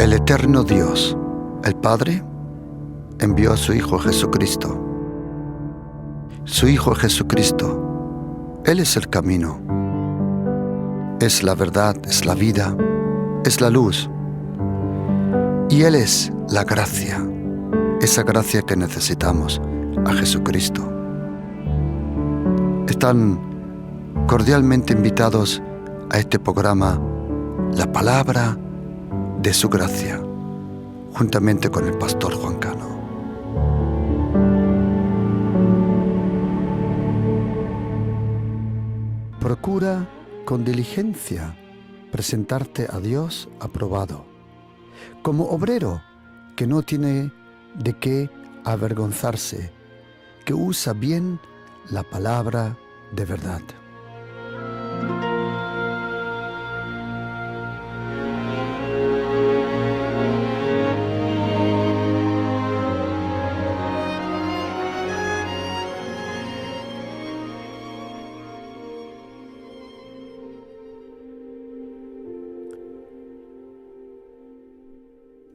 El eterno Dios, el Padre, envió a su Hijo Jesucristo. Su Hijo Jesucristo, Él es el camino, es la verdad, es la vida, es la luz. Y Él es la gracia, esa gracia que necesitamos, a Jesucristo. Están cordialmente invitados a este programa, La Palabra de su Gracia, juntamente con el pastor Juan Cano. Procura con diligencia presentarte a Dios aprobado, como obrero que no tiene de qué avergonzarse, que usa bien la palabra de verdad.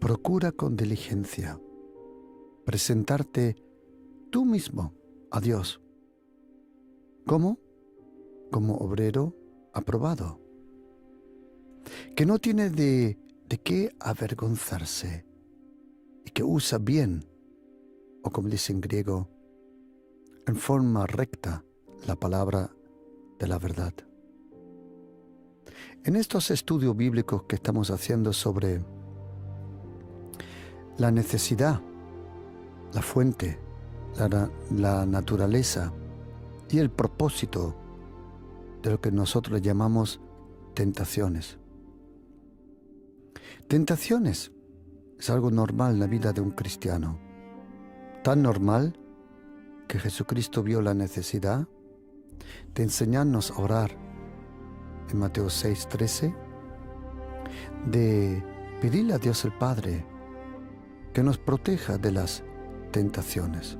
Procura con diligencia presentarte tú mismo a Dios. ¿Cómo? Como obrero aprobado, que no tiene de qué avergonzarse y que usa bien, o como dice en griego, en forma recta, la palabra de la verdad. En estos estudios bíblicos que estamos haciendo sobre la necesidad, la fuente, la naturaleza y el propósito de lo que nosotros llamamos tentaciones. Tentaciones es algo normal en la vida de un cristiano, tan normal que Jesucristo vio la necesidad de enseñarnos a orar en Mateo 6:13, de pedirle a Dios el Padre que nos proteja de las tentaciones.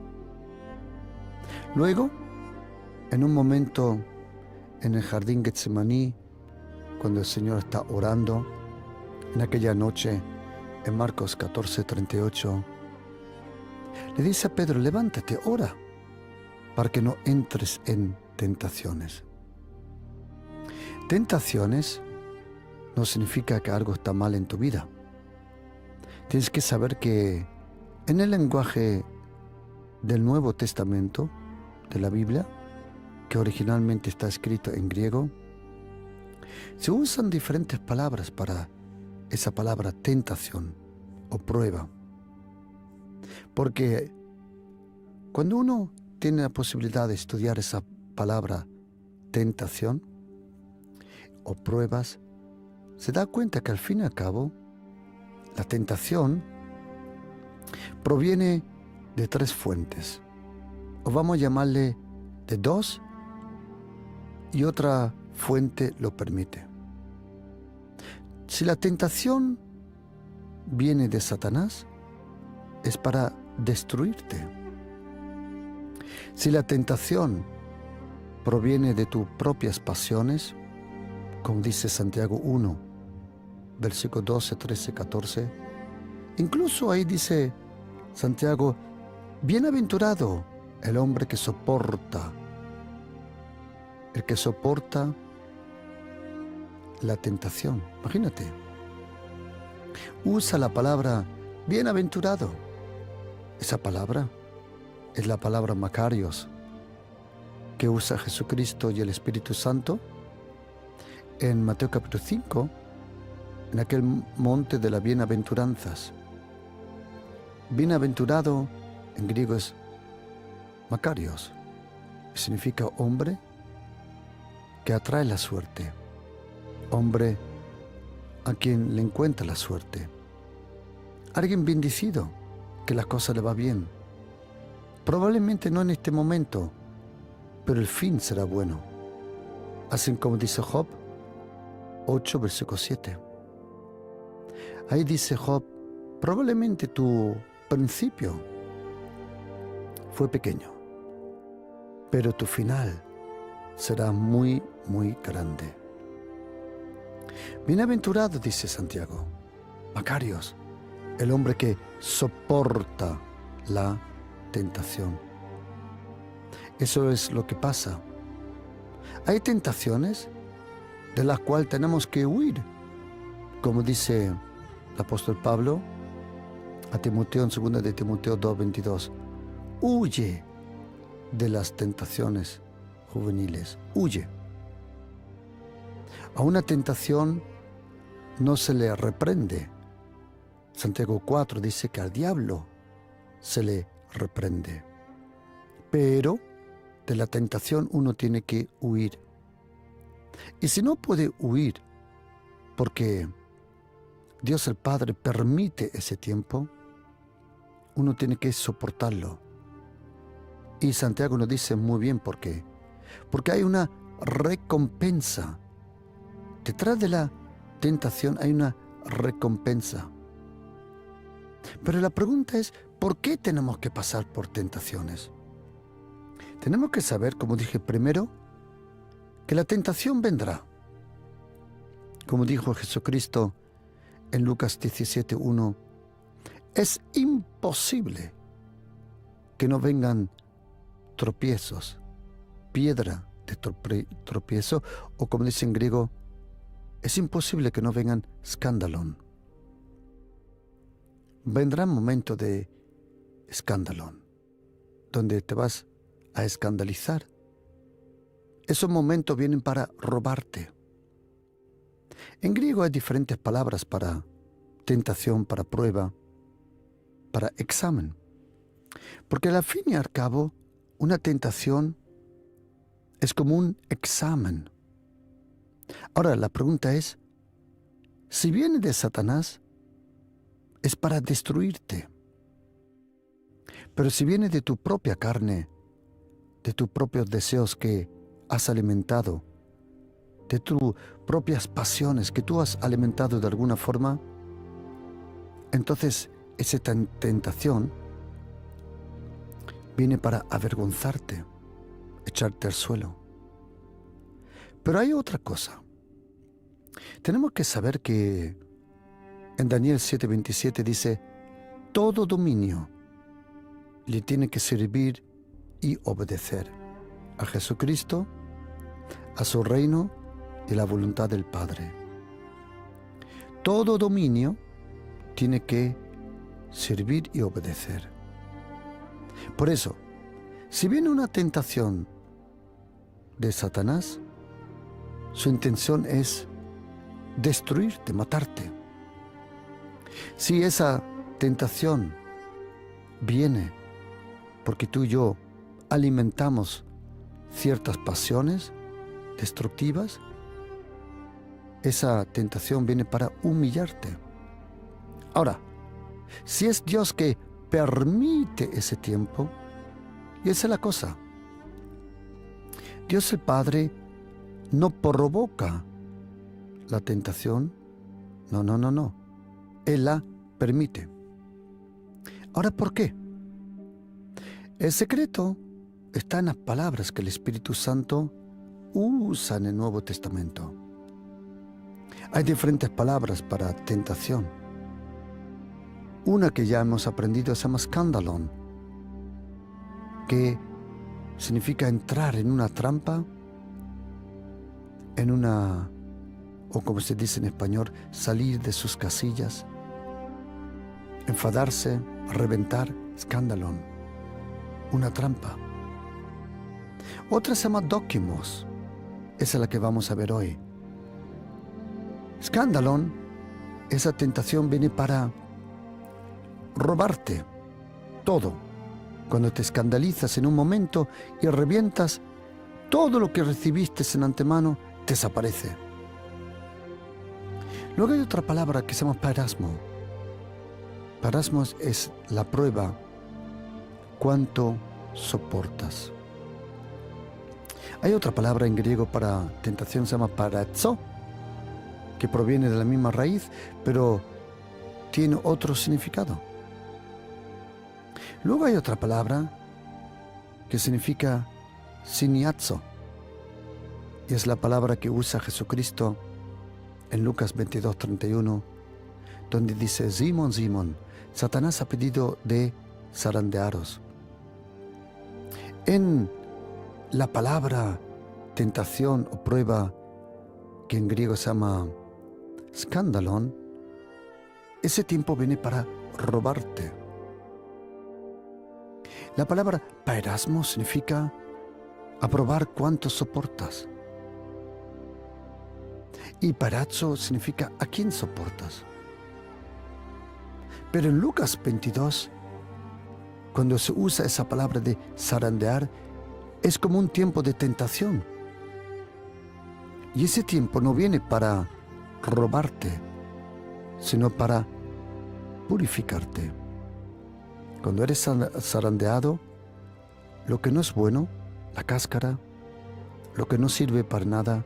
Luego, en un momento en el jardín Getsemaní, cuando el Señor está orando, en aquella noche, en Marcos 14:38, le dice a Pedro: levántate, ora, para que no entres en tentaciones. Tentaciones no significa que algo está mal en tu vida. Tienes que saber que en el lenguaje del Nuevo Testamento, de la Biblia, que originalmente está escrito en griego, se usan diferentes palabras para esa palabra tentación o prueba. Porque cuando uno tiene la posibilidad de estudiar esa palabra tentación o pruebas, se da cuenta que al fin y al cabo la tentación proviene de tres fuentes, o vamos a llamarle de dos, y otra fuente lo permite. Si la tentación viene de Satanás, es para destruirte. Si la tentación proviene de tus propias pasiones, como dice Santiago 1, versículos 12, 13, 14, incluso ahí dice Santiago: bienaventurado el hombre que soporta, el que soporta la tentación. Imagínate, usa la palabra bienaventurado. Esa palabra es la palabra Macarios, que usa Jesucristo y el Espíritu Santo en Mateo capítulo 5, en aquel monte de las bienaventuranzas. Bienaventurado en griego es Macarios, que significa hombre que atrae la suerte, hombre a quien le encuentra la suerte, alguien bendecido, que las cosas le va bien. Probablemente no en este momento, pero el fin será bueno. Así como dice Job 8, versículo 7. Ahí dice Job: probablemente tu principio fue pequeño, pero tu final será muy, muy grande. Bienaventurado, dice Santiago, Macarios, el hombre que soporta la tentación. Eso es lo que pasa. Hay tentaciones de las cuales tenemos que huir, como dice el apóstol Pablo a Timoteo en 2 de Timoteo 2:22. Huye de las tentaciones juveniles, huye. A una tentación no se le reprende. Santiago 4 dice que al diablo se le reprende. Pero de la tentación uno tiene que huir. Y si no puede huir porque Dios el Padre permite ese tiempo, uno tiene que soportarlo. Y Santiago nos dice muy bien por qué. Porque hay una recompensa. Detrás de la tentación hay una recompensa. Pero la pregunta es, ¿por qué tenemos que pasar por tentaciones? Tenemos que saber, como dije primero, que la tentación vendrá. Como dijo Jesucristo en Lucas 17:1, es imposible que no vengan tropiezos, piedra de tropiezo, o como dice en griego, es imposible que no vengan escandalón. Vendrán momentos de escandalón, donde te vas a escandalizar. Esos momentos vienen para robarte. En griego hay diferentes palabras para tentación, para prueba, para examen. Porque al fin y al cabo, una tentación es como un examen. Ahora, la pregunta es, si viene de Satanás, es para destruirte. Pero si viene de tu propia carne, de tus propios deseos que has alimentado, de tus propias pasiones que tú has alimentado de alguna forma, entonces esa tentación viene para avergonzarte, echarte al suelo. Pero hay otra cosa. Tenemos que saber que en Daniel 7:27 dice, todo dominio le tiene que servir y obedecer a Jesucristo, a su reino y la voluntad del Padre. Todo dominio tiene que servir y obedecer. Por eso, si viene una tentación de Satanás, su intención es destruirte, matarte. Si esa tentación viene porque tú y yo alimentamos ciertas pasiones destructivas, esa tentación viene para humillarte. Ahora, si es Dios que permite ese tiempo, y esa es la cosa, Dios el Padre no provoca la tentación, no, Él la permite. Ahora, ¿por qué? El secreto está en las palabras que el Espíritu Santo usa en el Nuevo Testamento. Hay diferentes palabras para tentación. Una que ya hemos aprendido se llama escandalón, que significa entrar en una trampa, o como se dice en español, salir de sus casillas, enfadarse, reventar, escandalón, una trampa. Otra se llama dóquimos, esa es la que vamos a ver hoy. Escandalón, esa tentación viene para robarte todo. Cuando te escandalizas en un momento y revientas, todo lo que recibiste en antemano desaparece. Luego hay otra palabra que se llama parasmo. Parasmo es la prueba, cuánto soportas. Hay otra palabra en griego para tentación, se llama parazo, que proviene de la misma raíz, pero tiene otro significado. Luego hay otra palabra que significa siniazo, y es la palabra que usa Jesucristo en Lucas 22:31, donde dice, Simón, Simón, Satanás ha pedido de zarandearos. En la palabra tentación o prueba, que en griego se llama skandalon, ese tiempo viene para robarte. La palabra paerasmo significa aprobar cuánto soportas. Y parazzo significa a quién soportas. Pero en Lucas 22, cuando se usa esa palabra de zarandear, es como un tiempo de tentación. Y ese tiempo no viene para robarte, sino para purificarte. Cuando eres zarandeado, lo que no es bueno, la cáscara, lo que no sirve para nada,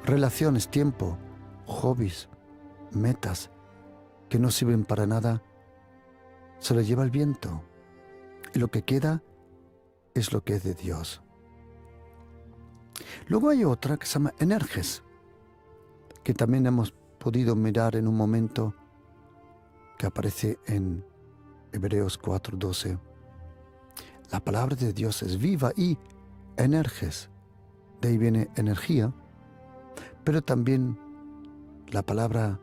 relaciones, tiempo, hobbies, metas que no sirven para nada, se lo lleva el viento. Y lo que queda es lo que es de Dios. Luego hay otra que se llama energes, que también hemos podido mirar en un momento, que aparece en Hebreos 4:12. La palabra de Dios es viva y energes. De ahí viene energía, pero también la palabra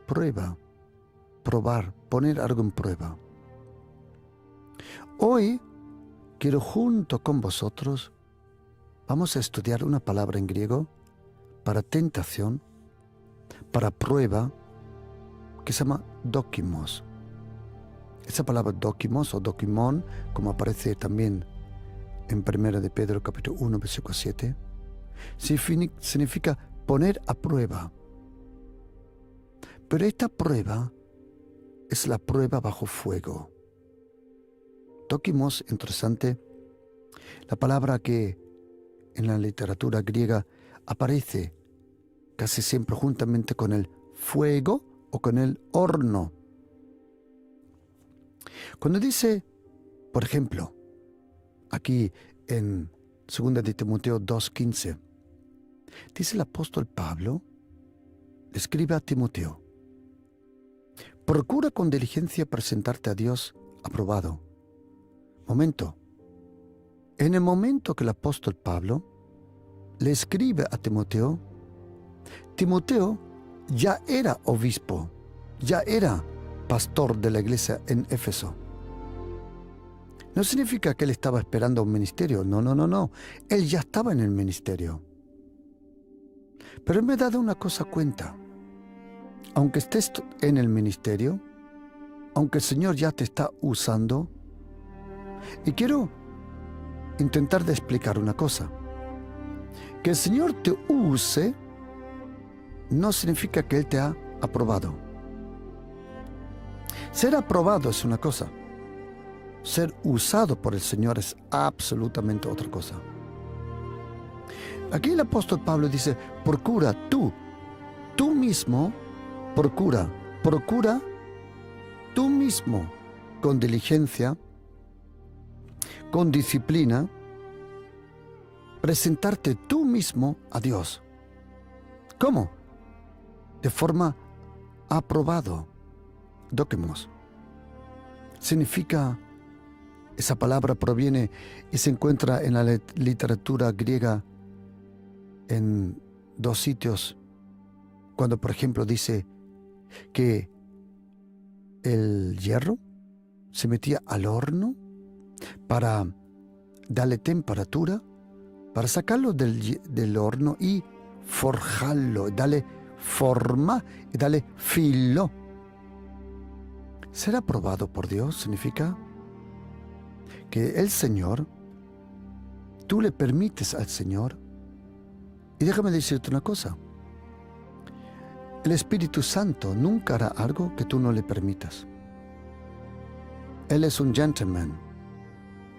prueba, probar, poner algo en prueba. Hoy quiero junto con vosotros, vamos a estudiar una palabra en griego para tentación, para prueba, que se llama dokimos. Esa palabra dokimos o dokimon, como aparece también en 1 de Pedro capítulo 1, versículo 7, significa poner a prueba. Pero esta prueba es la prueba bajo fuego. Dokimos, interesante, la palabra que en la literatura griega aparece casi siempre juntamente con el fuego o con el horno. Cuando dice, por ejemplo, aquí en 2 de Timoteo 2:15, dice el apóstol Pablo, escribe a Timoteo: procura con diligencia presentarte a Dios aprobado. Momento. En el momento que el apóstol Pablo le escribe a Timoteo, Timoteo ya era obispo, ya era pastor de la iglesia en Éfeso. No significa que él estaba esperando un ministerio, no. Él ya estaba en el ministerio. Pero él me ha dado una cosa cuenta. Aunque estés en el ministerio, aunque el Señor ya te está usando, y quiero intentar de explicar una cosa. Que el Señor te use no significa que Él te ha aprobado. Ser aprobado es una cosa. Ser usado por el Señor es absolutamente otra cosa. Aquí el apóstol Pablo dice, procura tú mismo, procura tú mismo con diligencia, con disciplina, presentarte tú mismo a Dios. ¿Cómo? De forma aprobado. Dokimos. Significa, esa palabra proviene y se encuentra en la literatura griega en dos sitios. Cuando, por ejemplo, dice que el hierro se metía al horno para darle temperatura, para sacarlo del horno y forjarlo, darle forma y darle filo. Ser aprobado por Dios significa que el Señor, tú le permites al Señor, y déjame decirte una cosa, el Espíritu Santo nunca hará algo que tú no le permitas. Él es un gentleman,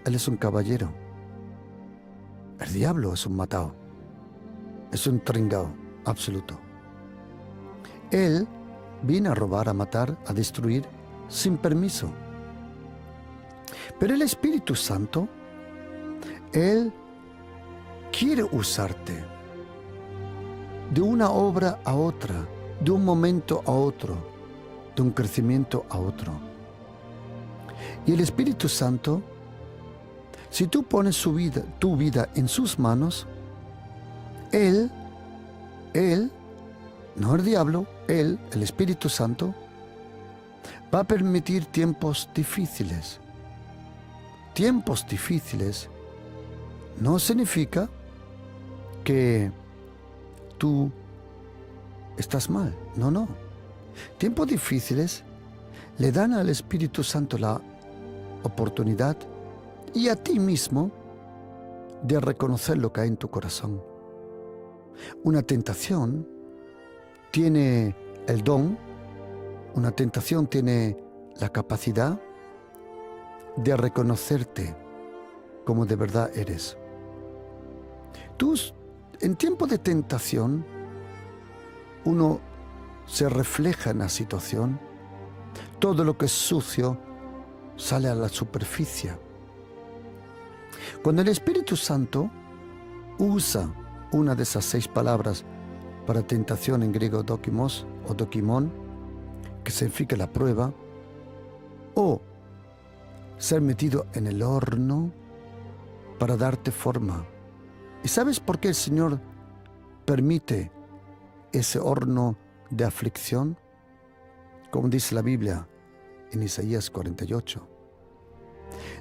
Él es un caballero. El diablo es un matao, es un tringao absoluto. Él viene a robar, a matar, a destruir sin permiso. Pero el Espíritu Santo, Él quiere usarte de una obra a otra, de un momento a otro, de un crecimiento a otro. Y el Espíritu Santo, si tú pones tu vida en sus manos, Él, no el diablo, Él, el Espíritu Santo, va a permitir tiempos difíciles. Tiempos difíciles no significa que tú estás mal. No, no. Tiempos difíciles le dan al Espíritu Santo la oportunidad y a ti mismo de reconocer lo que hay en tu corazón. Una tentación tiene el don, una tentación tiene la capacidad de reconocerte como de verdad eres. Tú, en tiempos de tentación, uno se refleja en la situación, todo lo que es sucio sale a la superficie. Cuando el Espíritu Santo usa una de esas 6 palabras para tentación, en griego dokimos o dokimon, que significa la prueba, o ser metido en el horno para darte forma. ¿Y sabes por qué el Señor permite ese horno de aflicción? Como dice la Biblia en Isaías 48.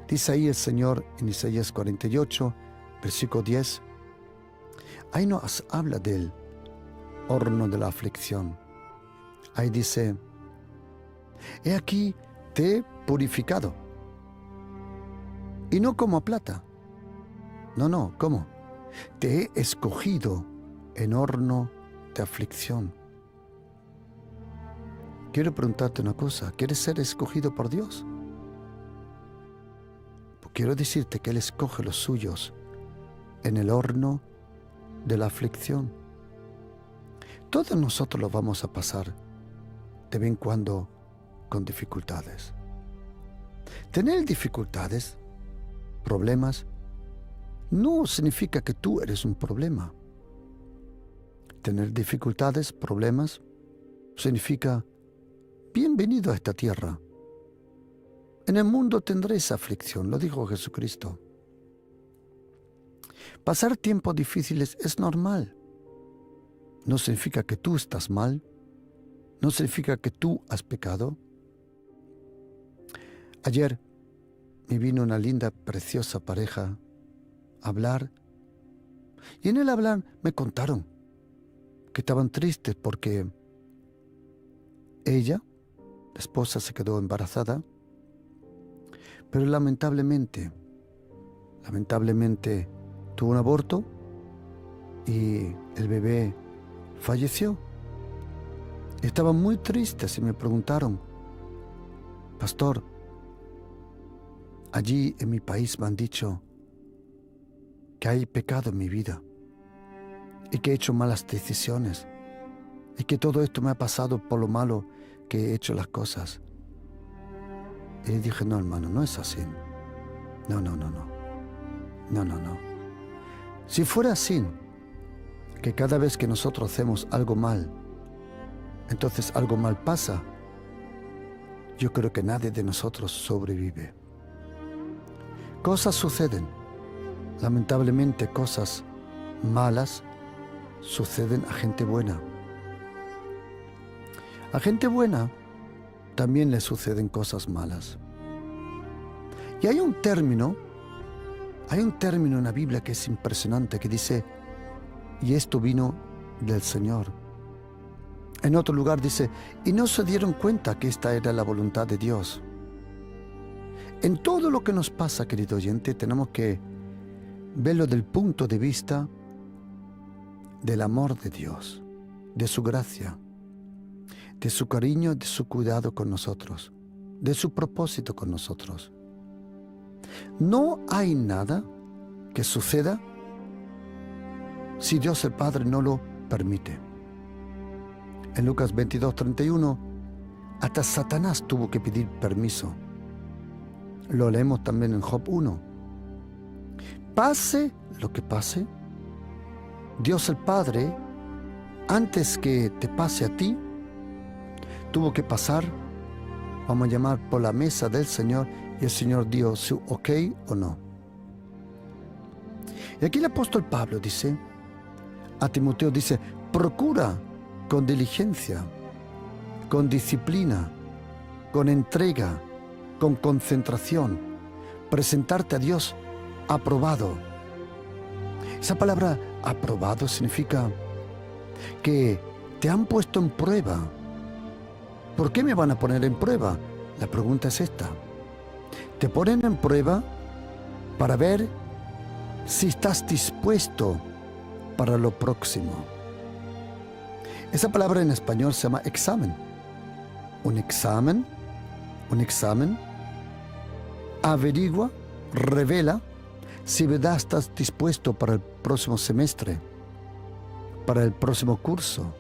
Dice ahí el Señor en Isaías 48, versículo 10. Ahí nos habla del horno de la aflicción. Ahí dice: he aquí te he purificado, y no como plata. No, ¿cómo? Te he escogido en horno de aflicción. Quiero preguntarte una cosa: ¿quieres ser escogido por Dios? Pues quiero decirte que Él escoge los suyos en el horno de la aflicción. Todos nosotros lo vamos a pasar de vez en cuando con dificultades. Tener dificultades, problemas, no significa que tú eres un problema. Tener dificultades, problemas, significa: bienvenido a esta tierra. En el mundo tendréis aflicción, lo dijo Jesucristo. Pasar tiempos difíciles es normal. No significa que tú estás mal, no significa que tú has pecado. Ayer me vino una linda, preciosa pareja a hablar, y en el hablar me contaron que estaban tristes porque ella, la esposa, se quedó embarazada, pero lamentablemente tuvo un aborto y el bebé falleció. Estaban muy tristes y me preguntaron: pastor, allí en mi país me han dicho que hay pecado en mi vida y que he hecho malas decisiones y que todo esto me ha pasado por lo malo que he hecho las cosas. Y le dije: no, hermano, no es así. No. Si fuera así, que cada vez que nosotros hacemos algo mal, entonces algo mal pasa, yo creo que nadie de nosotros sobrevive. Cosas suceden. Lamentablemente, cosas malas suceden a gente buena. A gente buena también le suceden cosas malas. Y hay un término en la Biblia que es impresionante, que dice: y esto vino del Señor. En otro lugar dice: y no se dieron cuenta que esta era la voluntad de Dios. En todo lo que nos pasa, querido oyente, tenemos que verlo del punto de vista del amor de Dios, de su gracia, de su cariño, de su cuidado con nosotros, de su propósito con nosotros. No hay nada que suceda si Dios el Padre no lo permite. En Lucas 22:31, hasta Satanás tuvo que pedir permiso. Lo leemos también en Job 1. Pase lo que pase, Dios el Padre, antes que te pase a ti, tuvo que pasar, vamos a llamar, por la mesa del Señor y el Señor dio su ok o no. Y aquí el apóstol Pablo dice, a Timoteo dice, procura con diligencia, con disciplina, con entrega, con concentración, presentarte a Dios aprobado. Esa palabra aprobado significa que te han puesto en prueba. ¿Por qué me van a poner en prueba? La pregunta es esta. Te ponen en prueba para ver si estás dispuesto para lo próximo. Esa palabra en español se llama examen. Un examen averigua, revela si verdad estás dispuesto para el próximo semestre, para el próximo curso.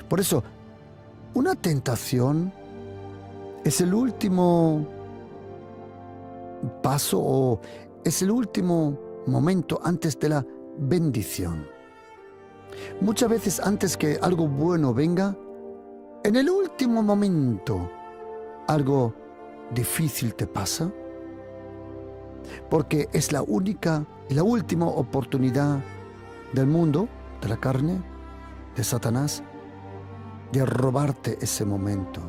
Por eso, una tentación es el último paso o es el último momento antes de la bendición. Muchas veces antes que algo bueno venga, en el último momento algo difícil te pasa, porque es la única y la última oportunidad del mundo, de la carne, de Satanás, de robarte ese momento.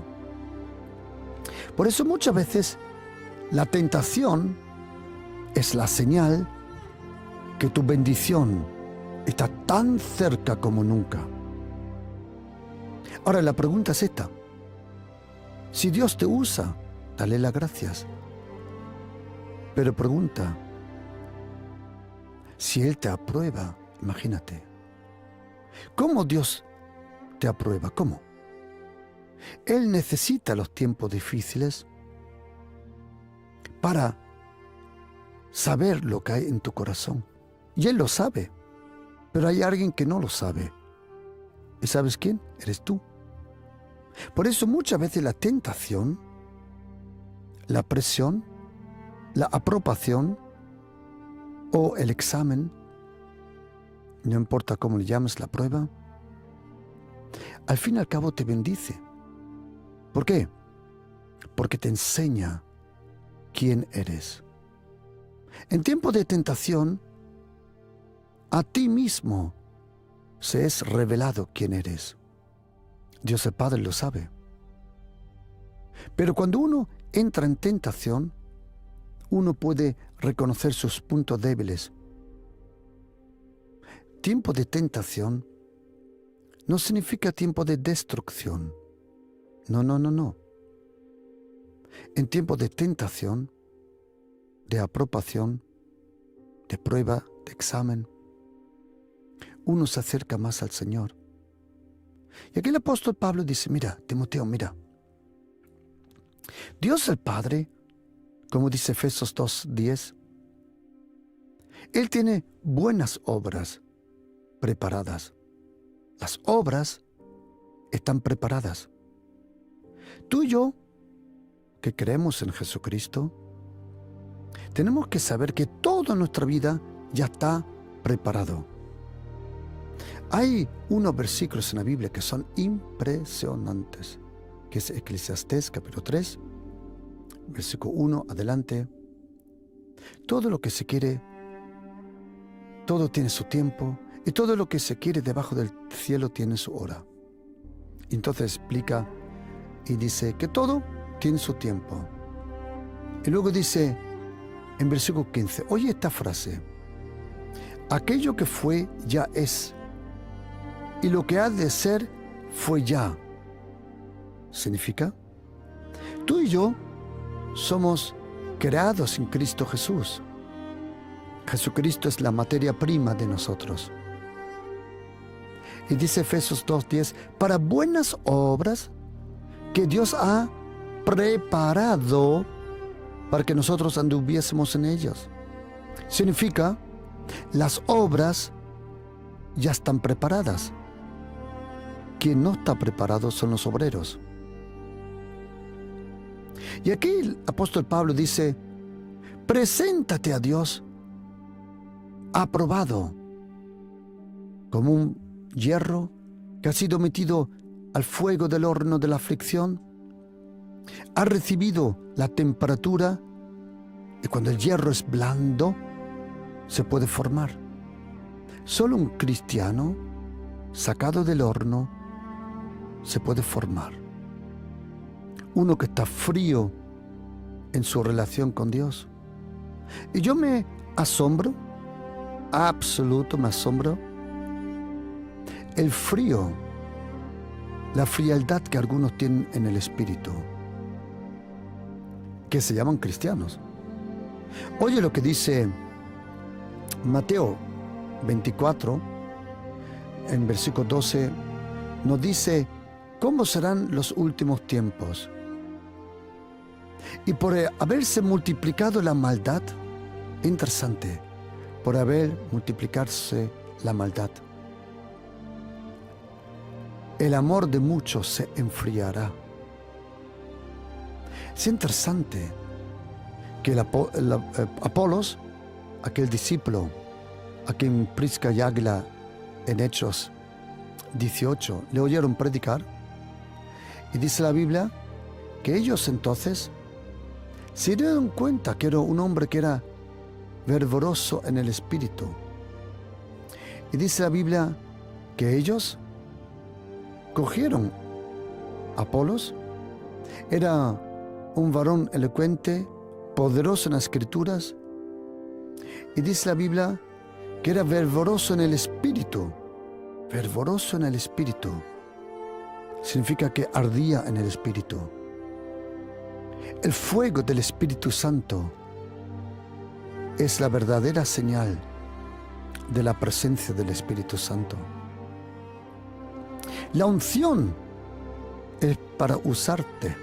Por eso muchas veces la tentación es la señal que tu bendición está tan cerca como nunca. Ahora la pregunta es esta. Si Dios te usa, dale las gracias. Pero pregunta, si Él te aprueba, imagínate, ¿cómo Dios te aprueba? ¿Cómo? Él necesita los tiempos difíciles para saber lo que hay en tu corazón. Y Él lo sabe, pero hay alguien que no lo sabe. ¿Y sabes quién? Eres tú. Por eso muchas veces la tentación, la presión, la aprobación o el examen, no importa cómo le llames la prueba, al fin y al cabo te bendice. ¿Por qué? Porque te enseña quién eres. En tiempo de tentación, a ti mismo se es revelado quién eres. Dios el Padre lo sabe. Pero cuando uno entra en tentación, uno puede reconocer sus puntos débiles. Tiempo de tentación no significa tiempo de destrucción. No. En tiempo de tentación, de aprobación, de prueba, de examen, uno se acerca más al Señor. Y aquí el apóstol Pablo dice, mira, Timoteo, mira. Dios el Padre, como dice Efesios 2:10, Él tiene buenas obras preparadas. Las obras están preparadas. Tú y yo, que creemos en Jesucristo, tenemos que saber que toda nuestra vida ya está preparado. Hay unos versículos en la Biblia que son impresionantes, que es Eclesiastés capítulo 3, versículo 1 adelante. Todo lo que se quiere, todo tiene su tiempo, y todo lo que se quiere debajo del cielo tiene su hora. Entonces explica y dice que todo tiene su tiempo. Y luego dice en versículo 15, oye esta frase, aquello que fue ya es, y lo que ha de ser fue ya. ¿Significa? Tú y yo somos creados en Cristo Jesús. Jesucristo es la materia prima de nosotros. Y dice Efesios 2:10, para buenas obras que Dios ha preparado para que nosotros anduviésemos en ellas. Significa, las obras ya están preparadas. Quien no está preparado son los obreros. Y aquí el apóstol Pablo dice, preséntate a Dios aprobado, como un hierro que ha sido metido al fuego del horno de la aflicción, ha recibido la temperatura y cuando el hierro es blando, se puede formar. Solo un cristiano sacado del horno se puede formar. Uno que está frío en su relación con Dios. Y yo me asombro, absoluto me asombro, el frío, la frialdad que algunos tienen en el espíritu, que se llaman cristianos. Oye lo que dice Mateo 24, en versículo 12, nos dice cómo serán los últimos tiempos. Y por haberse multiplicado la maldad, interesante, por haber multiplicarse la maldad, el amor de muchos se enfriará. Es interesante que Apolos, aquel discípulo a quien Prisca y Águila en Hechos 18 le oyeron predicar, y dice la Biblia que ellos entonces se dieron cuenta que era un hombre que era fervoroso en el espíritu. Y dice la Biblia que ellos cogieron a Apolos, era un varón elocuente, poderoso en las escrituras, y dice la Biblia que era fervoroso en el espíritu. Fervoroso en el espíritu significa que ardía en el espíritu. El fuego del Espíritu Santo es la verdadera señal de la presencia del Espíritu Santo. La unción es para usarte.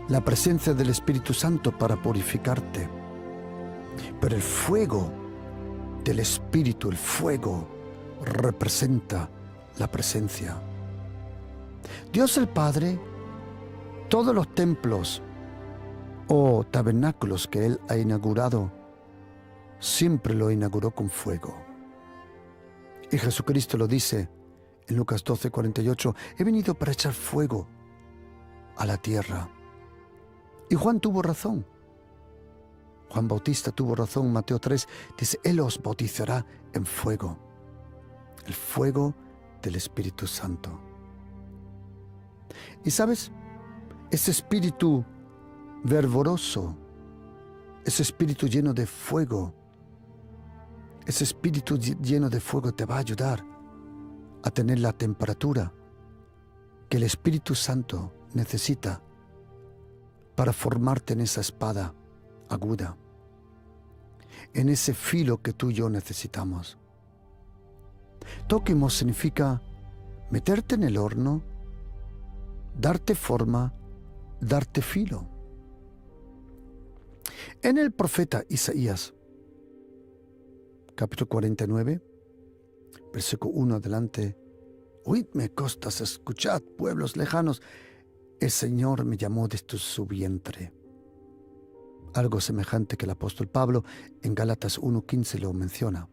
La presencia del Espíritu Santo para purificarte. Pero el fuego del Espíritu, el fuego, representa la presencia. Dios el Padre, todos los templos o tabernáculos que Él ha inaugurado, siempre lo inauguró con fuego. Y Jesucristo lo dice en Lucas 12:48, he venido para echar fuego a la tierra. Y Juan tuvo razón. Juan Bautista tuvo razón, Mateo 3, dice, Él os bautizará en fuego. El fuego del Espíritu Santo. Y sabes, ese espíritu fervoroso, ese espíritu lleno de fuego, ese espíritu lleno de fuego te va a ayudar a tener la temperatura que el Espíritu Santo necesita para formarte en esa espada aguda, en ese filo que tú y yo necesitamos. Toquemos significa meterte en el horno, darte forma, darte filo. En el profeta Isaías, capítulo 49, versículo 1 adelante, oídme costas, escuchad pueblos lejanos, el Señor me llamó desde su vientre. Algo semejante que el apóstol Pablo en Gálatas 1:15 lo menciona.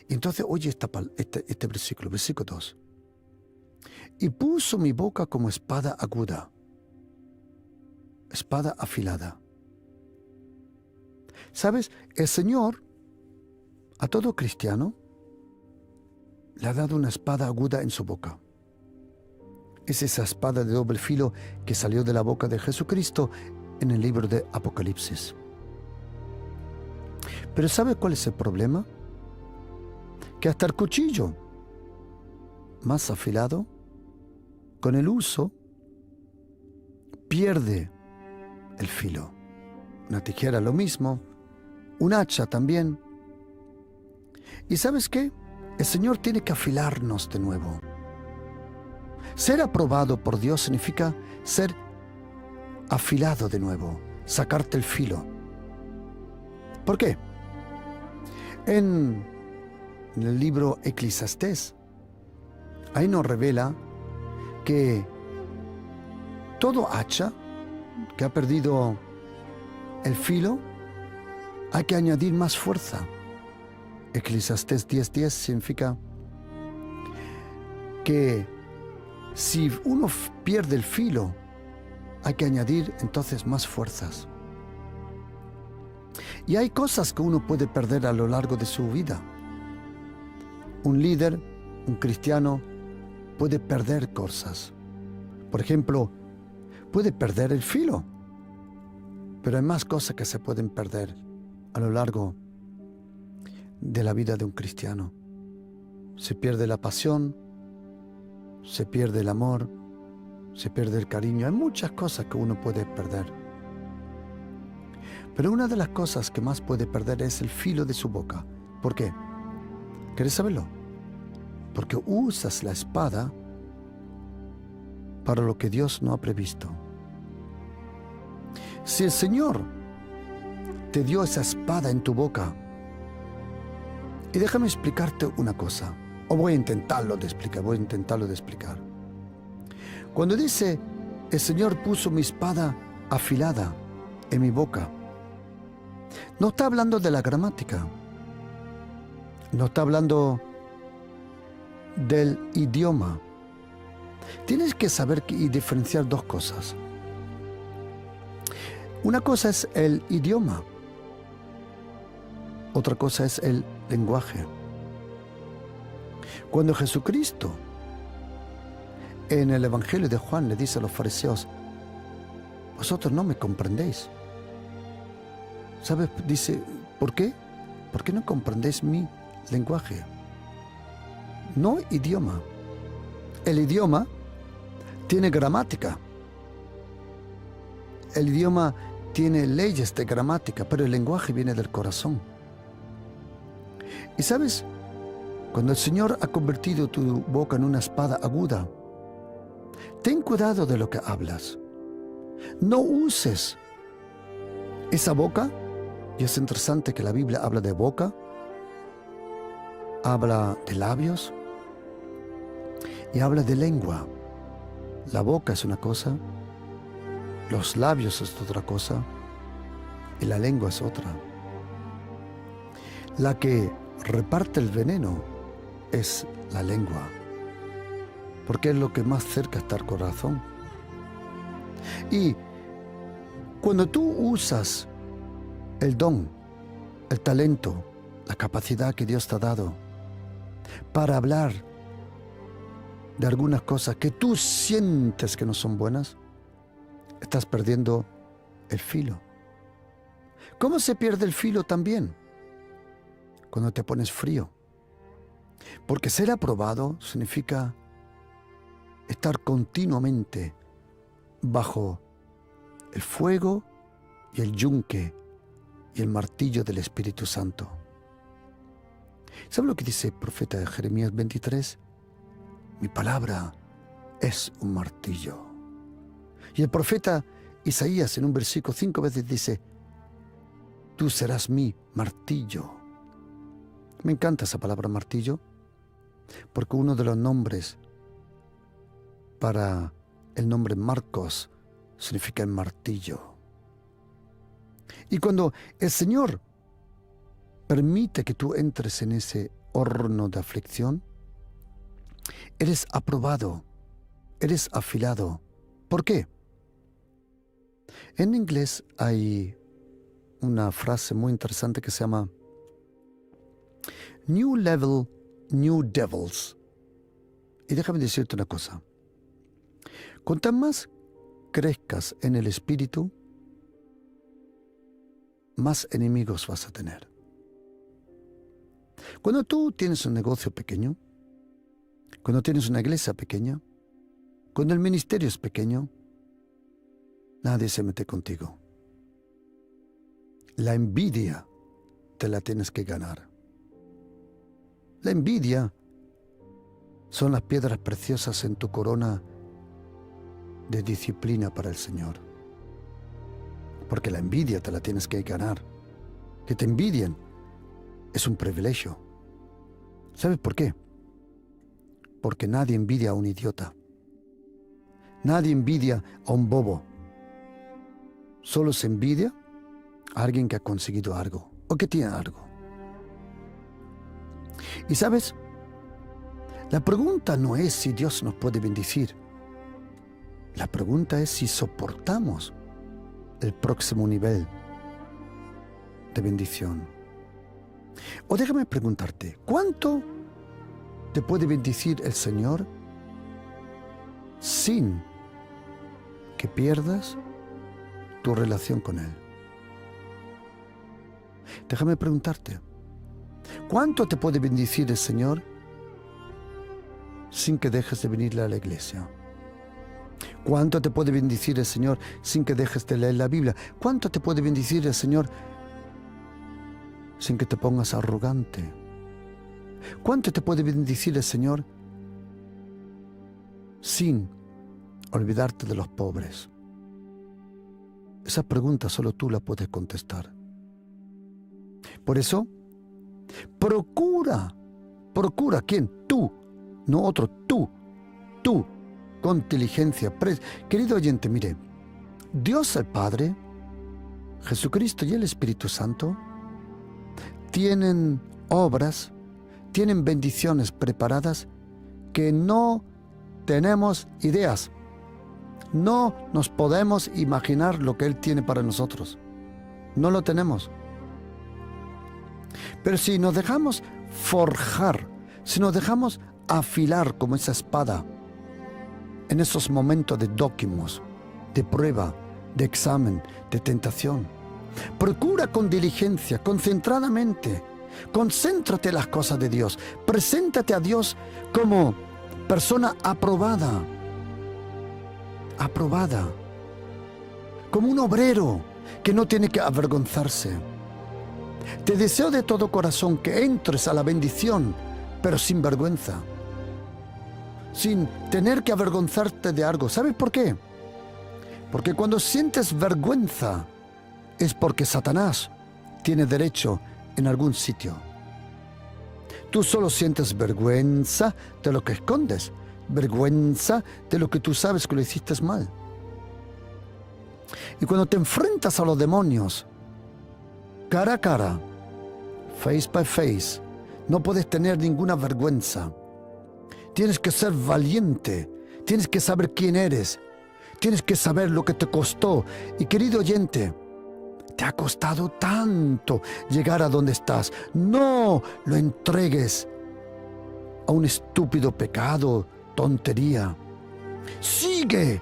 Y entonces oye este versículo, versículo 2. Y puso mi boca como espada aguda, espada afilada. ¿Sabes? El Señor a todo cristiano le ha dado una espada aguda en su boca. Es esa espada de doble filo que salió de la boca de Jesucristo en el libro de Apocalipsis. Pero ¿sabe cuál es el problema? Que hasta el cuchillo más afilado, con el uso, pierde el filo. Una tijera lo mismo, un hacha también. ¿Y sabes qué? El Señor tiene que afilarnos de nuevo. Ser aprobado por Dios significa ser afilado de nuevo, sacarte el filo. ¿Por qué? En el libro Eclesiastés, ahí nos revela que todo hacha que ha perdido el filo, hay que añadir más fuerza. Eclesiastés 10:10 significa que Si uno pierde el filo, hay que añadir entonces más fuerzas. Y hay cosas que uno puede perder a lo largo de su vida. Un líder, un cristiano, puede perder cosas. Por ejemplo, puede perder el filo. Pero hay más cosas que se pueden perder a lo largo de la vida de un cristiano. Se pierde la pasión, se pierde el amor, se pierde el cariño. Hay muchas cosas que uno puede perder. Pero una de las cosas que más puede perder es el filo de su boca. ¿Por qué? ¿Quieres saberlo? Porque usas la espada para lo que Dios no ha previsto. Si el Señor te dio esa espada en tu boca, y déjame explicarte una cosa, o voy a intentarlo de explicar. Cuando dice, el Señor puso mi espada afilada en mi boca, no está hablando de la gramática, no está hablando del idioma. Tienes que saber y diferenciar dos cosas. Una cosa es el idioma, otra cosa es el lenguaje. Cuando Jesucristo en el Evangelio de Juan le dice a los fariseos, vosotros no me comprendéis. ¿Sabes? Dice, ¿por qué? Porque no comprendéis mi lenguaje. No idioma. El idioma tiene gramática. El idioma tiene leyes de gramática, pero el lenguaje viene del corazón. Y sabes, cuando el Señor ha convertido tu boca en una espada aguda, ten cuidado de lo que hablas. No uses esa boca, y es interesante que la Biblia habla de boca, habla de labios y habla de lengua. La boca es una cosa, los labios es otra cosa y la lengua es otra. La que reparte el veneno es la lengua, porque es lo que más cerca está al corazón. Y cuando tú usas el don, el talento, la capacidad que Dios te ha dado para hablar de algunas cosas que tú sientes que no son buenas, estás perdiendo el filo. ¿Cómo se pierde el filo también? Cuando te pones frío. Porque ser aprobado significa estar continuamente bajo el fuego y el yunque y el martillo del Espíritu Santo. ¿Sabe lo que dice el profeta de Jeremías 23? Mi palabra es un martillo. Y el profeta Isaías en un versículo 5 veces dice, tú serás mi martillo. Me encanta esa palabra martillo, porque uno de los nombres para el nombre Marcos significa el martillo. Y cuando el Señor permite que tú entres en ese horno de aflicción, eres aprobado, eres afilado. ¿Por qué? En inglés hay una frase muy interesante que se llama New Level, New Devils. Y déjame decirte una cosa. Cuanto más crezcas en el Espíritu, más enemigos vas a tener. Cuando tú tienes un negocio pequeño, cuando tienes una iglesia pequeña, cuando el ministerio es pequeño, nadie se mete contigo. La envidia te la tienes que ganar. La envidia son las piedras preciosas en tu corona de disciplina para el Señor. Porque la envidia te la tienes que ganar. Que te envidien es un privilegio. ¿Sabes por qué? Porque nadie envidia a un idiota. Nadie envidia a un bobo. Solo se envidia a alguien que ha conseguido algo o que tiene algo. Y sabes, la pregunta no es si Dios nos puede bendecir. La pregunta es si soportamos el próximo nivel de bendición. O déjame preguntarte, ¿cuánto te puede bendecir el Señor sin que pierdas tu relación con Él? Déjame preguntarte, ¿cuánto te puede bendecir el Señor sin que dejes de venir a la iglesia? ¿Cuánto te puede bendecir el Señor sin que dejes de leer la Biblia? ¿Cuánto te puede bendecir el Señor sin que te pongas arrogante? ¿Cuánto te puede bendecir el Señor sin olvidarte de los pobres? Esa pregunta solo tú la puedes contestar. Por eso, procura, ¿quién? Tú, no otro, tú, con inteligencia. Querido oyente, mire, Dios el Padre, Jesucristo y el Espíritu Santo tienen obras, tienen bendiciones preparadas que no tenemos ideas. No nos podemos imaginar lo que Él tiene para nosotros. No lo tenemos. Pero si nos dejamos forjar, si nos dejamos afilar como esa espada en esos momentos de dóquimos, de prueba, de examen, de tentación, procura con diligencia, concentradamente, concéntrate en las cosas de Dios, preséntate a Dios como persona aprobada, como un obrero que no tiene que avergonzarse. Te deseo de todo corazón que entres a la bendición, pero sin vergüenza, sin tener que avergonzarte de algo. ¿Sabes por qué? Porque cuando sientes vergüenza es porque Satanás tiene derecho en algún sitio. Tú solo sientes vergüenza de lo que escondes, vergüenza de lo que tú sabes que lo hiciste mal. Y cuando te enfrentas a los demonios, cara a cara, face by face, no puedes tener ninguna vergüenza. Tienes que ser valiente, tienes que saber quién eres, tienes que saber lo que te costó. Y querido oyente, te ha costado tanto llegar a donde estás. No lo entregues a un estúpido pecado, tontería. Sigue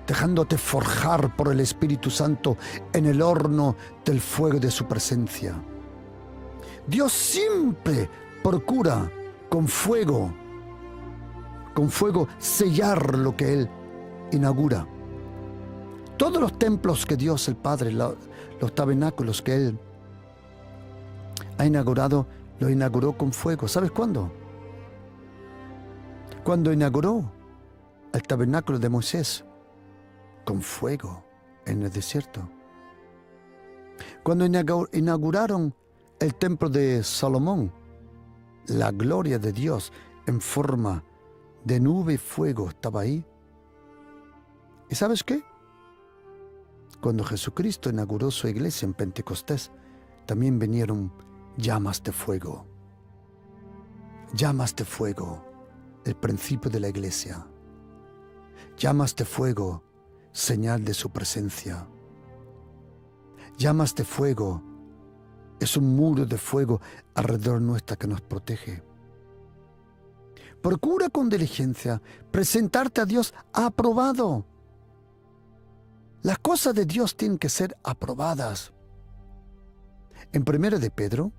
dejándote forjar por el Espíritu Santo en el horno del fuego de su presencia. Dios siempre procura con fuego sellar lo que Él inaugura. Todos los templos que Dios el Padre, los tabernáculos que Él ha inaugurado, lo inauguró con fuego. ¿Sabes cuándo? Cuando inauguró el tabernáculo de Moisés, con fuego en el desierto. Cuando inauguraron el templo de Salomón, la gloria de Dios en forma de nube y fuego estaba ahí. ¿Y sabes qué? Cuando Jesucristo inauguró su iglesia en Pentecostés, también vinieron llamas de fuego. Llamas de fuego, el principio de la iglesia. Llamas de fuego, señal de su presencia. Llamas de fuego, es un muro de fuego alrededor nuestra que nos protege. Procura con diligencia presentarte a Dios aprobado. Las cosas de Dios tienen que ser aprobadas. En 1 de Pedro,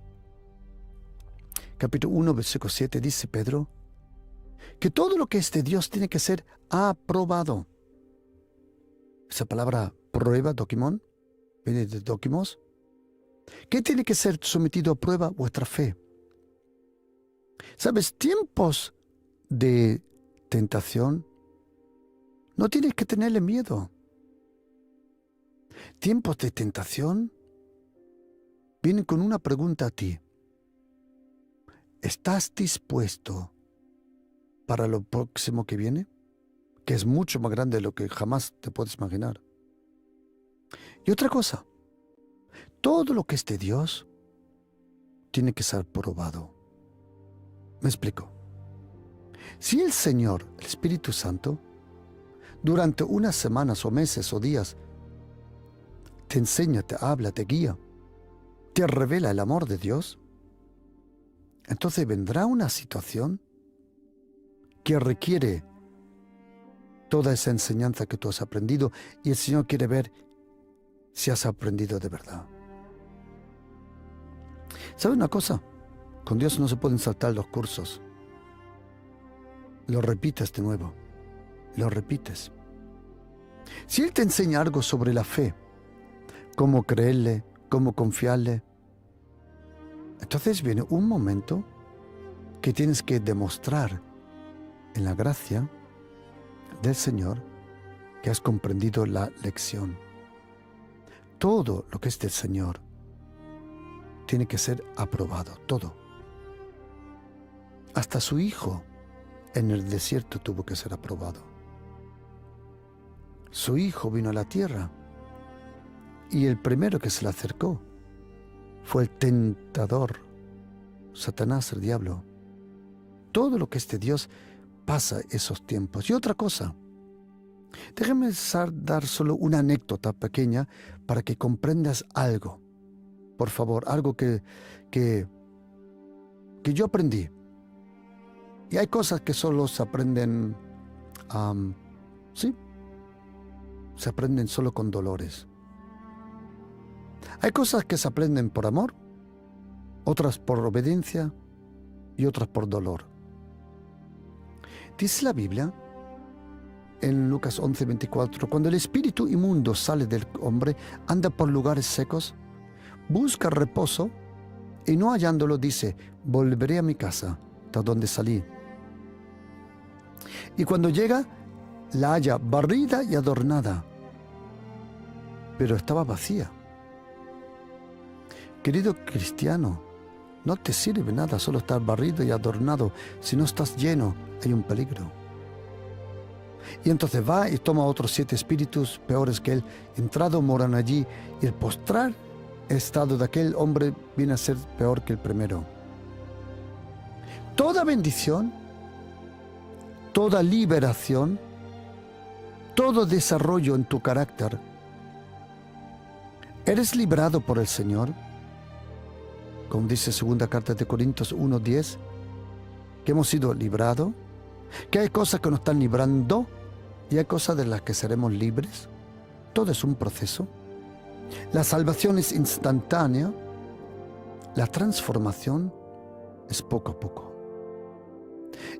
capítulo 1, versículo 7, dice Pedro que todo lo que es de Dios tiene que ser aprobado. Esa palabra prueba, dokimon, viene de dokimos. ¿Qué tiene que ser sometido a prueba? Vuestra fe. ¿Sabes? Tiempos de tentación, no tienes que tenerle miedo. Tiempos de tentación vienen con una pregunta a ti. ¿Estás dispuesto para lo próximo que viene? Que es mucho más grande de lo que jamás te puedes imaginar. Y otra cosa, todo lo que es de Dios tiene que ser probado. Me explico. Si el Señor, el Espíritu Santo, durante unas semanas o meses o días, te enseña, te habla, te guía, te revela el amor de Dios, entonces vendrá una situación que requiere toda esa enseñanza que tú has aprendido y el Señor quiere ver si has aprendido de verdad. ¿Sabes una cosa? Con Dios no se pueden saltar los cursos. Lo repites de nuevo. Lo repites. Si Él te enseña algo sobre la fe, cómo creerle, cómo confiarle, entonces viene un momento que tienes que demostrar en la gracia del Señor que has comprendido la lección. Todo lo que es del Señor tiene que ser aprobado, todo. Hasta su Hijo en el desierto tuvo que ser aprobado. Su Hijo vino a la tierra y el primero que se le acercó fue el tentador, Satanás, el diablo. Todo lo que es de Dios pasa esos tiempos. Y otra cosa, déjame dar solo una anécdota pequeña para que comprendas algo. Por favor, algo que yo aprendí. Y hay cosas que solo se aprenden, sí, se aprenden solo con dolores. Hay cosas que se aprenden por amor, otras por obediencia y otras por dolor. Dice la Biblia en Lucas 11:24, cuando el espíritu inmundo sale del hombre, anda por lugares secos, busca reposo y no hallándolo dice, volveré a mi casa, de donde salí. Y cuando llega, la halla barrida y adornada, pero estaba vacía. Querido cristiano, no te sirve nada solo estar barrido y adornado. Si no estás lleno, hay un peligro. Y entonces va y toma otros 7 espíritus peores que él, entrado moran allí, y el postrar estado de aquel hombre viene a ser peor que el primero. Toda bendición, toda liberación, todo desarrollo en tu carácter, ¿eres liberado por el Señor? Como dice 2 carta de Corintios 1:10, que hemos sido librados, que hay cosas que nos están librando y hay cosas de las que seremos libres. Todo es un proceso. La salvación es instantánea, la transformación es poco a poco.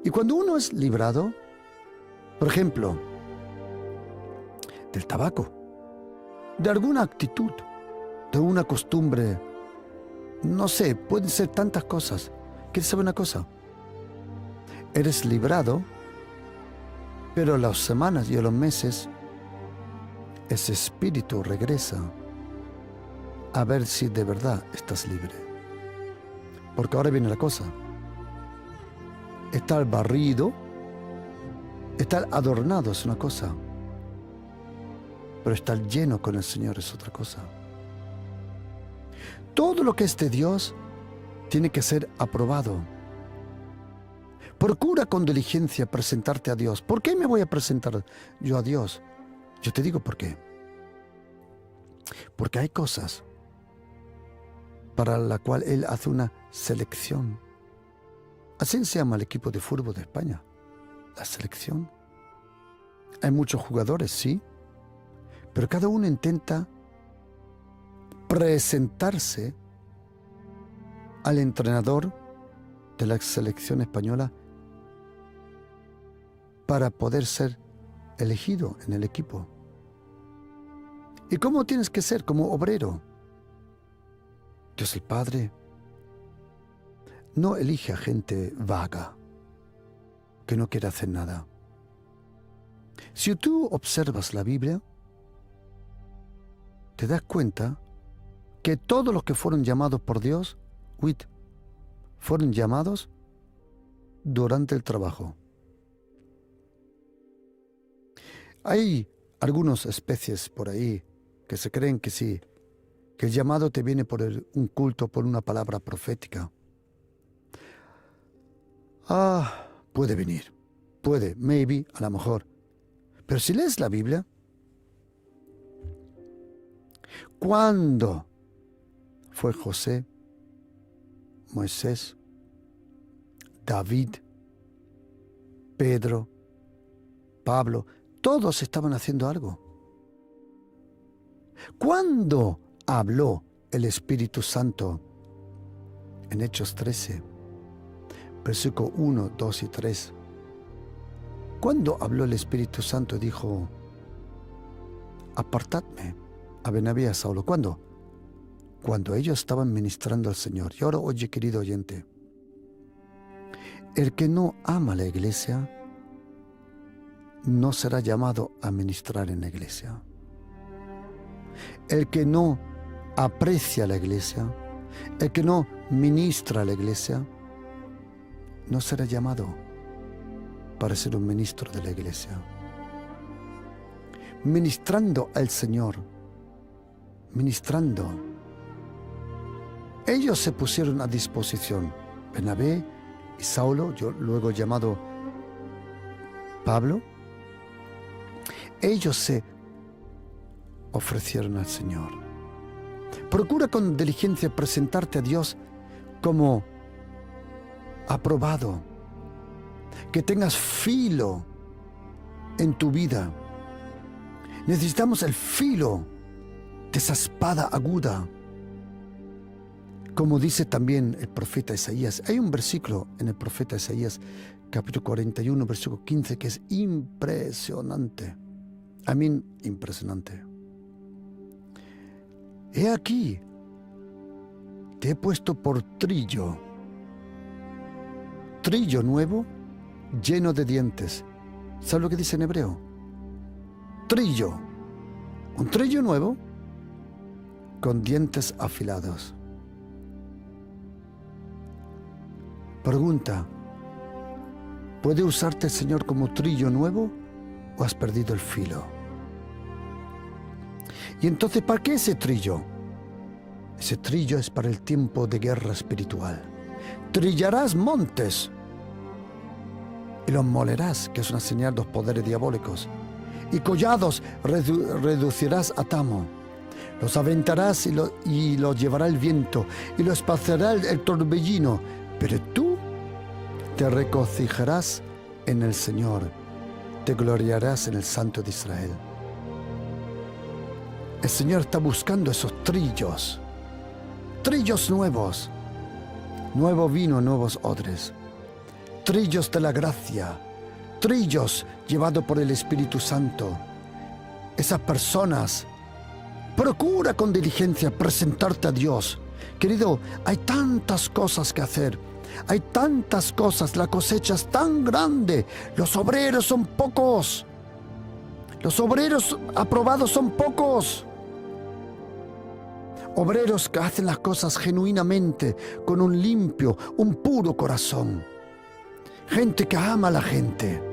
Y cuando uno es librado, por ejemplo, del tabaco, de alguna actitud, de una costumbre, no sé, pueden ser tantas cosas. ¿Quieres saber una cosa? Eres librado, pero a las semanas y a los meses, ese espíritu regresa a ver si de verdad estás libre. Porque ahora viene la cosa. Estar barrido, estar adornado es una cosa, pero estar lleno con el Señor es otra cosa. Todo lo que es de Dios tiene que ser aprobado. Procura con diligencia presentarte a Dios. ¿Por qué me voy a presentar yo a Dios? Yo te digo por qué. Porque hay cosas para la cual Él hace una selección. Así se llama el equipo de fútbol de España, la selección. Hay muchos jugadores, sí, pero cada uno intenta presentarse al entrenador de la selección española para poder ser elegido en el equipo. ¿Y cómo tienes que ser? Como obrero. Dios el Padre no elige a gente vaga, que no quiere hacer nada. Si tú observas la Biblia, te das cuenta que todos los que fueron llamados por Dios, fueron llamados durante el trabajo. Hay algunas especies por ahí que se creen que sí, que el llamado te viene por un culto, por una palabra profética. Puede venir, puede, maybe, a lo mejor. Pero si lees la Biblia, ¿cuándo fue José, Moisés, David, Pedro, Pablo? Todos estaban haciendo algo. ¿Cuándo habló el Espíritu Santo? En Hechos 13, versículo 1, 2 y 3. ¿Cuándo habló el Espíritu Santo? Dijo, apartadme a Bernabé y a Saulo. ¿Cuándo? Cuando ellos estaban ministrando al Señor. Y ahora, oye, querido oyente, el que no ama la iglesia no será llamado a ministrar en la iglesia. El que no aprecia la iglesia, el que no ministra a la iglesia, no será llamado para ser un ministro de la iglesia. Ministrando al Señor, ministrando. Ellos se pusieron a disposición. Bernabé y Saulo, yo luego llamado Pablo, ellos se ofrecieron al Señor. Procura con diligencia presentarte a Dios como aprobado, que tengas filo en tu vida. Necesitamos el filo de esa espada aguda. Como dice también el profeta Isaías, hay un versículo en el profeta Isaías, capítulo 41, versículo 15, que es impresionante. Impresionante. He aquí, te he puesto por trillo nuevo, lleno de dientes. ¿Sabes lo que dice en hebreo? Trillo. Un trillo nuevo con dientes afilados. Pregunta, ¿puede usarte el Señor como trillo nuevo o has perdido el filo? Y entonces, ¿para qué ese trillo? Ese trillo es para el tiempo de guerra espiritual. Trillarás montes y los molerás, que es una señal de los poderes diabólicos. Y collados reducirás a tamo. Los aventarás y los llevará el viento y los esparcerá el torbellino. Pero tú te regocijarás en el Señor, te gloriarás en el Santo de Israel. El Señor está buscando esos trillos nuevos, nuevo vino, nuevos odres, trillos de la gracia, trillos llevados por el Espíritu Santo. Esas personas, procura con diligencia presentarte a Dios. Querido, hay tantas cosas que hacer, hay tantas cosas, la cosecha es tan grande, los obreros son pocos, los obreros aprobados son pocos. Obreros que hacen las cosas genuinamente, con un limpio, un puro corazón. Gente que ama a la gente.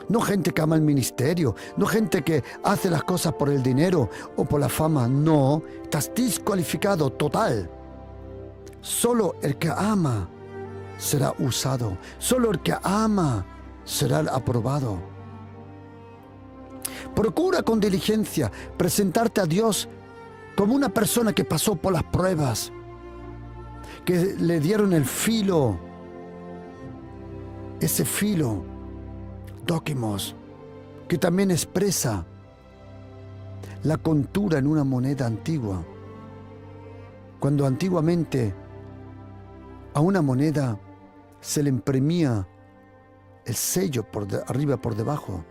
No gente que ama el ministerio, no gente que hace las cosas por el dinero o por la fama. No, estás descualificado total. Solo el que ama será usado. Solo el que ama será aprobado. Procura con diligencia presentarte a Dios como una persona que pasó por las pruebas, que le dieron el filo, ese filo, dóquimos, que también expresa la contura en una moneda antigua. Cuando antiguamente a una moneda se le imprimía el sello por arriba, por debajo,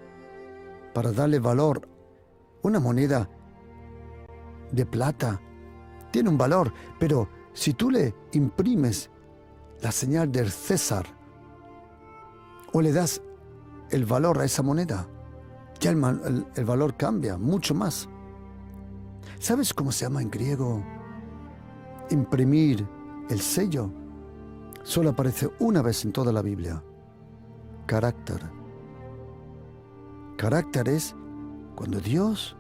para darle valor. Una moneda de plata tiene un valor, pero si tú le imprimes la señal del César o le das el valor a esa moneda, ya el valor cambia mucho más. ¿Sabes cómo se llama en griego imprimir el sello? Solo aparece una vez en toda la Biblia. Carácter. Carácter es cuando Dios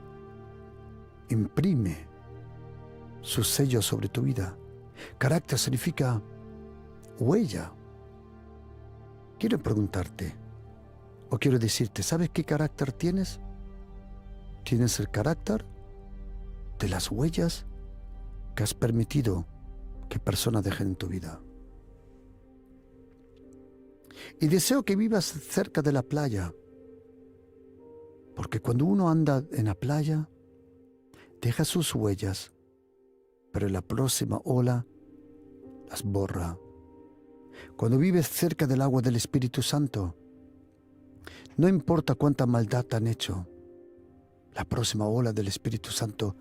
imprime su sello sobre tu vida. Carácter significa huella. Quiero preguntarte, O quiero decirte, ¿sabes qué carácter tienes? Tienes el carácter de las huellas que has permitido que personas dejen en tu vida. Y deseo que vivas cerca de la playa, porque cuando uno anda en la playa, deja sus huellas, pero la próxima ola las borra. Cuando vives cerca del agua del Espíritu Santo, no importa cuánta maldad te han hecho, la próxima ola del Espíritu Santo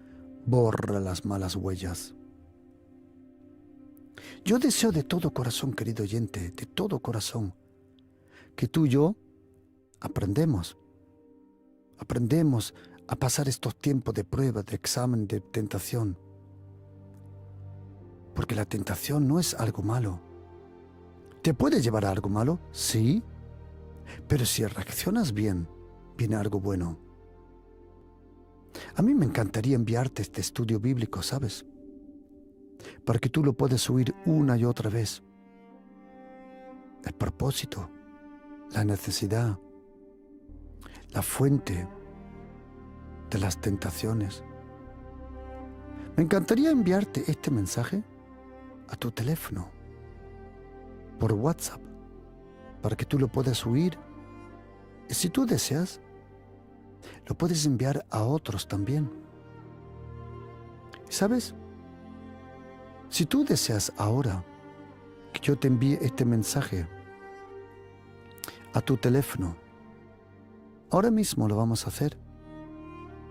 borra las malas huellas. Yo deseo de todo corazón, querido oyente, de todo corazón, que tú y yo aprendemos a pasar estos tiempos de prueba, de examen, de tentación. Porque la tentación no es algo malo. ¿Te puede llevar a algo malo? Sí. Pero si reaccionas bien, viene algo bueno. A mí me encantaría enviarte este estudio bíblico, ¿sabes? Para que tú lo puedas oír una y otra vez. El propósito, la necesidad, la fuente de las tentaciones. Me encantaría enviarte este mensaje a tu teléfono, por WhatsApp, para que tú lo puedas oír. Y si tú deseas, lo puedes enviar a otros también. ¿Sabes? Si tú deseas ahora que yo te envíe este mensaje a tu teléfono, ahora mismo lo vamos a hacer.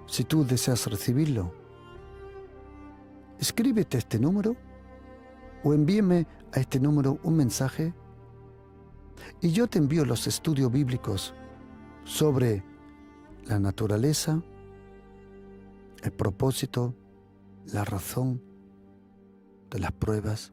Si tú deseas recibirlo, escríbete este número o envíeme a este número un mensaje y yo te envío los estudios bíblicos sobre la naturaleza, el propósito, la razón de las pruebas